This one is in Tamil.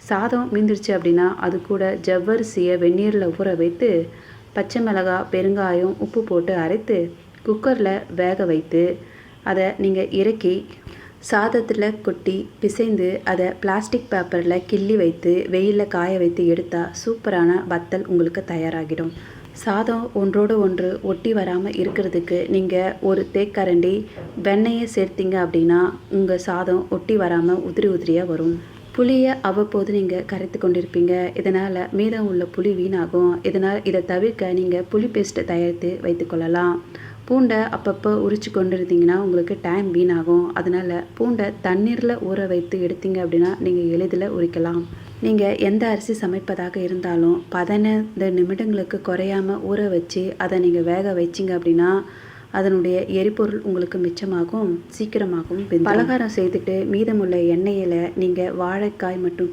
சாதம் மீந்துருச்சு அப்படின்னா அது கூட ஜவ்வரிசியை வெந்நீரில் ஊற வைத்து பச்சை மிளகாய், பெருங்காயம், உப்பு போட்டு அரைத்து குக்கரில் வேக வைத்து அதை நீங்கள் இறக்கி சாதத்தில் கொட்டி பிசைந்து அதை பிளாஸ்டிக் பேப்பரில் கிள்ளி வைத்து வெயிலில் காய வைத்து எடுத்தால் சூப்பரான வத்தல் உங்களுக்கு தயாராகிடும். சாதம் ஒன்றோடு ஒன்று ஒட்டி வராமல் இருக்கிறதுக்கு நீங்கள் ஒரு தேக்கரண்டி வெண்ணெயை சேர்த்திங்க அப்படின்னா உங்கள் சாதம் ஒட்டி வராமல் உதிரி உதிரியாக வரும். புளியை அவ்வப்போது நீங்கள் கரைத்து கொண்டிருப்பீங்க. இதனால் மீதம் உள்ள புளி வீணாகும். இதனால் இதை தவிர்க்க நீங்கள் புளி பேஸ்ட்டை தயாரித்து வைத்துக்கொள்ளலாம். பூண்டை அப்பப்போ உரித்து கொண்டு இருந்தீங்கன்னா உங்களுக்கு டைம் வீணாகும். அதனால் பூண்டை தண்ணீரில் ஊற வைத்து எடுத்தீங்க அப்படின்னா நீங்கள் எளிதில் உரிக்கலாம். நீங்கள் எந்த அரிசி சமைப்பதாக இருந்தாலும் 15 நிமிடங்களுக்கு குறையாமல் ஊற வச்சு அதை நீங்கள் வேக வச்சிங்க அப்படின்னா அதனுடைய எரிபொருள் உங்களுக்கு மிச்சமாகும், சீக்கிரமாகவும் பலகாரம் செய்துட்டு மீதமுள்ள எண்ணெயில் நீங்கள் வாழைக்காய் மற்றும்